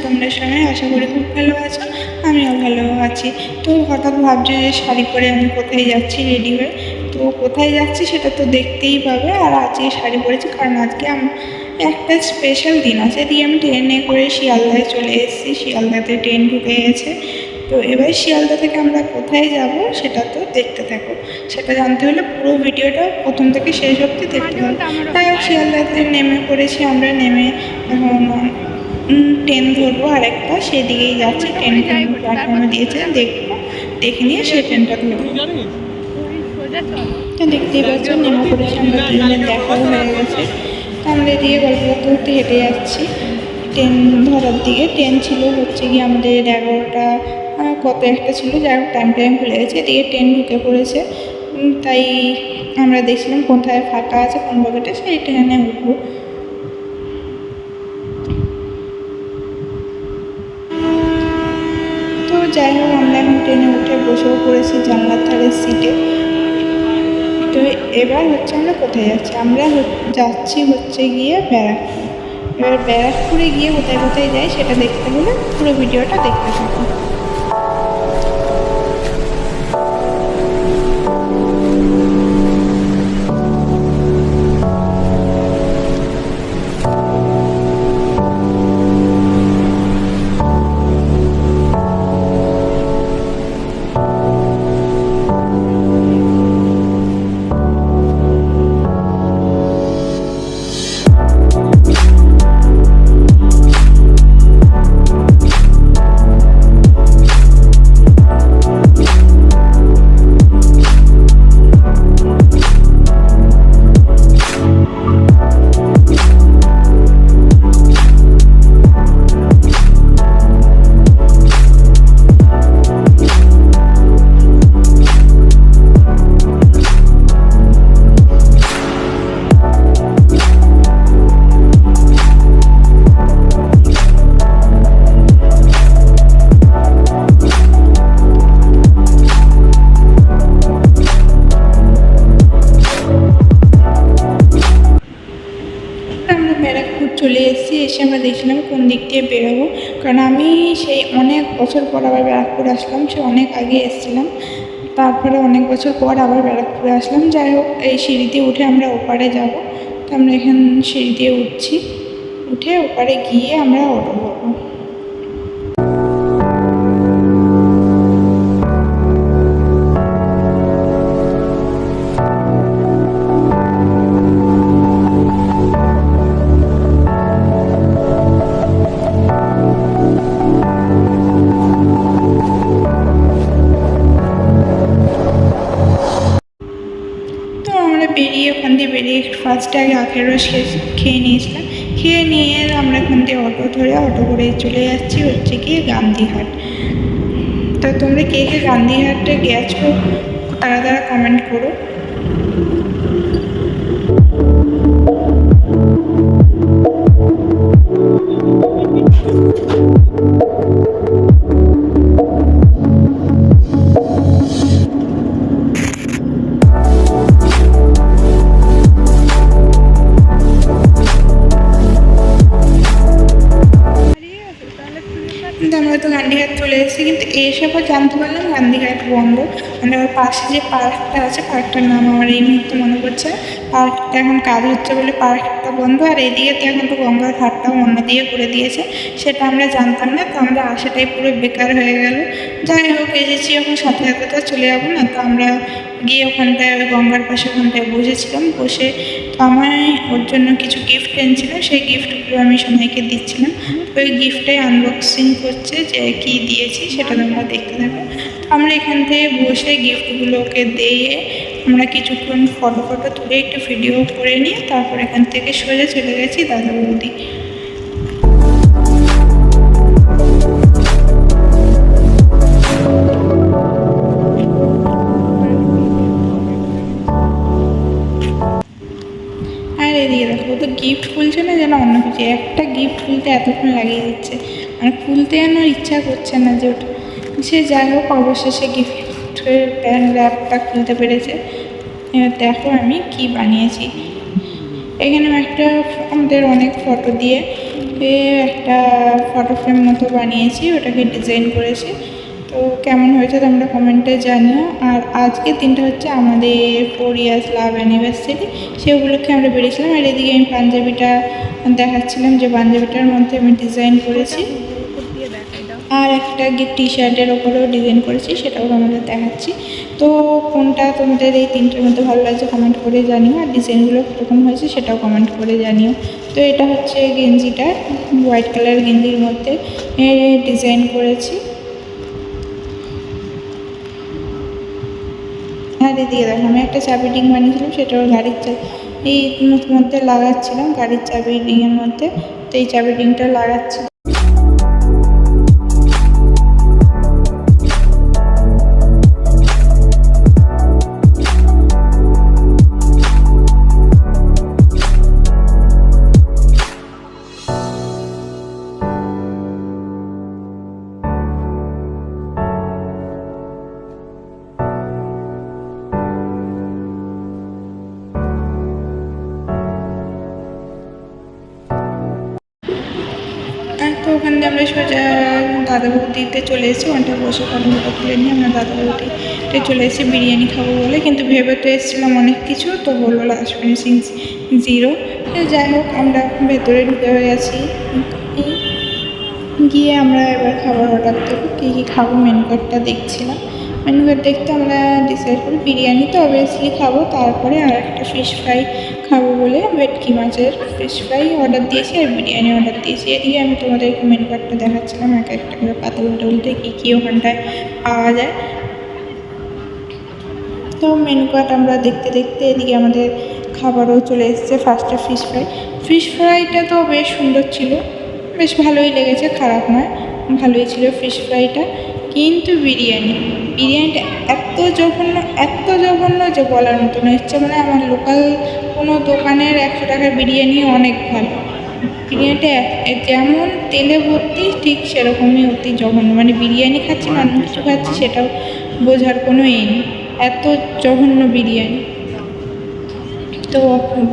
তোমরা সবাই? আশা করি খুব ভালো আছো, আমিও ভালো আছি। তো হঠাৎ ভাবছি যে শাড়ি পরে আমি কোথায় যাচ্ছি রেডি হয়ে। তো কোথায় যাচ্ছি সেটা তো দেখতেই পাবে। আর আজকে শাড়ি পরেছি কারণ আজকে একটা স্পেশাল দিন আছে। দিয়ে আমি ট্রেনে করে শিয়ালদায় চলে এসেছি, শিয়ালদাতে ট্রেন ঢুকে গেছে। তো এবার শিয়ালদা থেকে আমরা কোথায় যাব সেটা তো দেখতে থাকো। সেটা জানতে হলে পুরো ভিডিওটা প্রথম থেকে শেষ অবধি দেখতে হবে। তাই শিয়ালদাতে নেমে পড়েছি আমরা, নেমে এখন ট্রেন ধরবো আরেকটা, সেদিকেই যাচ্ছি। ট্রেন প্ল্যাটফর্মে দিয়েছে, দেখবো, দেখে নিয়ে সেই ট্রেনটা ধরবো। তো দেখতেই পাচ্ছ নেমে পড়েছি আমরা, দুজনের দেখাও হয়ে গেছে। তো আমরা এদিকে গল্প করতে করতে হেঁটে যাচ্ছি ট্রেন ধরার দিকে। ট্রেন ছিল হচ্ছে গিয়ে আমাদের 11টা কত একটা ছিল, যাই হোক টাইম ভুলে গেছে। এদিকে ট্রেন ঢুকে পড়েছে, তাই আমরা দেখছিলাম কোথায় ফাঁকা আছে কোন বগিটা, সেই ট্রেনে উঠবো। তো যাই হোক আমরা এখন ট্রেনে উঠে বসেও পড়েছি জানলার ধারের সিটে। তো এবার হচ্ছে আমরা কোথায় যাচ্ছি, আমরা যাচ্ছি হচ্ছে গিয়ে ব্যারাকপুর। এবার ব্যারাকপুরে গিয়ে কোথায় কোথায় যাই সেটা দেখতে হলে পুরো ভিডিওটা দেখতে থাকো। ব্যারাকপুর চলে এসেছি। এসে আমরা দেখছিলাম কোন দিক দিয়ে বেরোবো, কারণ আমি সেই অনেক বছর পর আবার ব্যারাকপুর আসলাম। সে অনেক আগে এসেছিলাম, তারপরে অনেক বছর পর আবার ব্যারাকপুরে আসলাম। যাই হোক এই সিঁড়ি দিয়ে উঠে আমরা ওপারে যাব। তো আমরা এখানে সিঁড়ি দিয়ে উঠছি, উঠে ওপারে গিয়ে আমরা অটো করবো। বেরিয়ে ওখান দিয়ে বেরিয়ে ফার্স্টে আগে আখের রস খেয়ে নিয়েছিলাম। খেয়ে নিয়ে আমরা এখান থেকে অটো ধরে অটো করে চলে যাচ্ছি হচ্ছে গিয়ে গান্ধীহাট। তা তোমরা কে কে গান্ধীহাটে গেছো তারা তারা কমেন্ট করো। আমরা তো গান্ধীঘাট চলে এসেছি, কিন্তু এসে পর জানতে পারলাম গান্ধীঘাট বন্ধ। মানে ওর পাশে যে পার্কটা আছে, পার্কটার নাম আমার এই মুহূর্তে মনে পড়ছে, পার্কটা এখন কাজ হচ্ছে বলে পার্কটা বন্ধ। আর এইদিকে তো এখন তো গঙ্গার ঘাটটাও অন্য দিয়ে করে দিয়েছে, সেটা আমরা জানতাম না। তো আমরা আসাটাই পুরো বেকার হয়ে গেল। যাই হোক এসেছি, এখন সাথে সাথে তো চলে যাবো না। তো আমরা গিয়ে ওখানটায় গঙ্গার পাশে ওখানটায় বসেছিলাম। বসে তো আমার ওর জন্য কিছু গিফট এনেছিলাম, সেই গিফটগুলো আমি সবাইকে দিচ্ছিলাম। ওই গিফটে আনবক্সিং করছে যে কী দিয়েছি সেটা তোমরা দেখতে থাকো। আমরা এখান থেকে বসে গিফটগুলোকে দিয়ে আমরা কিছুক্ষণ ফটো তুলে একটু ভিডিও করে নিয়ে তারপর এখান থেকে সোজা চলে গেছি দাদা বৌদি। আর এদিকে দেখো তো গিফট খুলছে না যেন অন্য কিছু, একটা গিফট খুলতে এতক্ষণ লাগিয়ে দিচ্ছে, মানে খুলতে যেন ইচ্ছা করছে না যে ওটা। সে যাই হোক অবশেষে গিফটের র্যাপটা খুলতে পেরেছে। এবার দেখো আমি কি বানিয়েছি। এখানে একটা আমাদের অনেক ফটো দিয়ে একটা ফটো ফ্রেম মতো বানিয়েছি, ওটাকে ডিজাইন করেছি। তো কেমন হয়েছে তোমরা কমেন্টে জানিও। আর আজকের দিনটা হচ্ছে আমাদের 4 ইয়ার্স লাভ অ্যানিভার্সারি, সেগুলোকে আমরা বেরিয়েছিলাম। আর এদিকে আমি পাঞ্জাবিটা দেখাচ্ছিলাম, যে পাঞ্জাবিটার মধ্যে আমি ডিজাইন করেছি, আর একটা টি শার্টের ওপরেও ডিজাইন করেছি, সেটাও তোমাদের দেখাচ্ছি। তো কোনটা তোমাদের এই তিনটের মধ্যে ভালো লাগছে কমেন্ট করে জানিও, আর ডিজাইনগুলো কীরকম হয়েছে সেটাও কমেন্ট করে জানিও। তো এটা হচ্ছে গেঞ্জিটা, হোয়াইট কালার গেঞ্জির মধ্যে ডিজাইন করেছি। আর এদিকে দেখো আমি একটা চাবি রিং বানিয়েছিলাম, সেটা ওর গাড়ির এই মধ্যে লাগাচ্ছিলাম, গাড়ির চাবি রিংয়ের মধ্যে। তো এই চাবি রিংটা লাগাচ্ছি। তো ওখান থেকে আমরা সোজা দাদা বৌদিতে চলে এসেছি, ওখানটা বসে ফটো তুলে নিয়ে আমরা দাদা বৌদিতে চলে এসেছি বিরিয়ানি খাবো বলে। কিন্তু ভেবে তো এসেছিলাম অনেক কিছু, তো বললো লাস্ট ফিনিশিং 0। যাই হোক আমরা ভেতরে ঢুকে হয়ে গেছি, গিয়ে আমরা এবার খাবার অর্ডার দেবো। কী কী খাবো মেনু কার্ডটা দেখছিলাম, মেনু কার্ড দেখতে আমরা ডিসাইড করি বিরিয়ানি তো অবভিয়াসলি খাবো, তারপরে আর একটা ফিশ ফ্রাই খাবো বলে ভেটকি মাছের ফিশ ফ্রাই অর্ডার দিয়েছি, আর বিরিয়ানি অর্ডার দিয়েছি। এদিকে আমি তোমাদেরকে মেনু কার্ডটা দেখাচ্ছিলাম, এক একটা করে পাতা উল্টে উল্টে কী কী ওখানটায় পাওয়া যায়। তো মেনু কার্ড আমরা দেখতে দেখতে এদিকে আমাদের খাবারও চলে এসেছে। ফার্স্টে ফিশ ফ্রাইটা তো বেশ সুন্দর ছিল, বেশ ভালোই লেগেছে, খারাপ নয়, ভালোই ছিল ফিশ ফ্রাইটা। কিন্তু বিরিয়ানিটা এত জঘন্য যে বলার মতো না। ইচ্ছে মানে আমার লোকাল কোনো দোকানের 100 টাকার বিরিয়ানি অনেক ভালো। বিরিয়ানিটা যেমন তেলে ভর্তি ঠিক সেরকমই অতি জঘন্য, মানে বিরিয়ানি খাচ্ছি না অন্য কিছু খাচ্ছি সেটাও বোঝার কোনো নেই, এত জঘন্য বিরিয়ানি। তো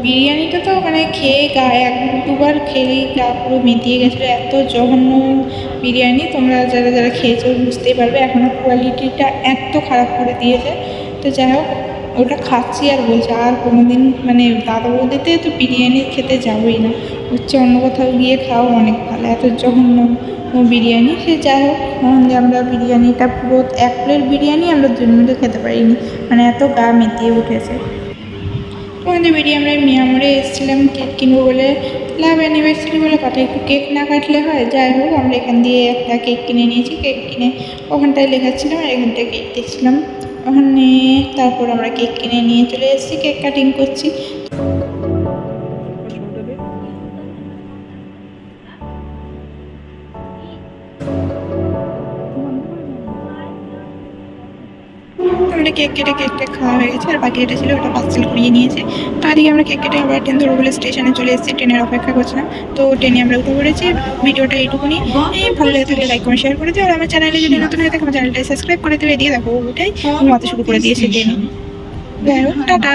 বিরিয়ানিটা তো মানে খেয়ে গায়ে 1-2বার খেলেই গা পুরো মেতিয়ে গেছিলো, এত জঘন্য বিরিয়ানি। তোমরা যারা যারা খেয়েছো বুঝতেই পারবে এখনও কোয়ালিটিটা এত খারাপ করে দিয়েছে। তো যাই হোক ওটা খাচ্ছি আর বলছি আর কোনো দিন মানে দাদা বৌদিতে তো বিরিয়ানি খেতে যাবোই না, হচ্ছে অন্য কোথাও গিয়ে খাও অনেক ভালো, এত জঘন্য বিরিয়ানি। সে যাই হোক যে আমরা বিরিয়ানিটা পুরো 1 প্লেট বিরিয়ানি আমরা 2 মিনিটে খেতে পারিনি, মানে এত গা মেতিয়ে উঠেছে। আমাদের বেরিয়ে আমরা মিয়ামরে এসেছিলাম কেক কিনবো বলে, লাভ অ্যানিভার্সারি বলে কথা, একটু কেক না কাটলে হয়। যাই হোক আমরা এখান দিয়ে একটা কেক কিনে নিয়েছি, কেক কিনে ওখানটায় লেখাচ্ছিলাম আর এখানটায় কেক দেখছিলাম ওখানে। তারপর আমরা কেক কিনে নিয়ে চলে এসেছি, কেক কাটিং করছি। আমরা কেক কেটে কেকটা খাওয়া হয়ে গেছে, আর বাকি এটা ছিল ওটা পার্সেল করিয়ে নিয়েছে। তো এদিকে আমরা কেক কেটে আবার ট্রেন ধরবো বলে স্টেশনে চলে এসেছি, ট্রেনের অপেক্ষা করছিলাম। তো ট্রেনে আমরা উঠে পড়েছি। ভিডিওটা এইটুকুনি, ভালো লেগে থাকলে লাইক কমেন্ট শেয়ার করে দিও, আর আমার চ্যানেলে যদি নতুন হয়ে থাকে আমার চ্যানেলটা সাবস্ক্রাইব করে দিও। এদিকে দেখো ওটাই ঘুমাতে শুরু করে দিয়েছে ট্রেনে। যাই হোক টাটা।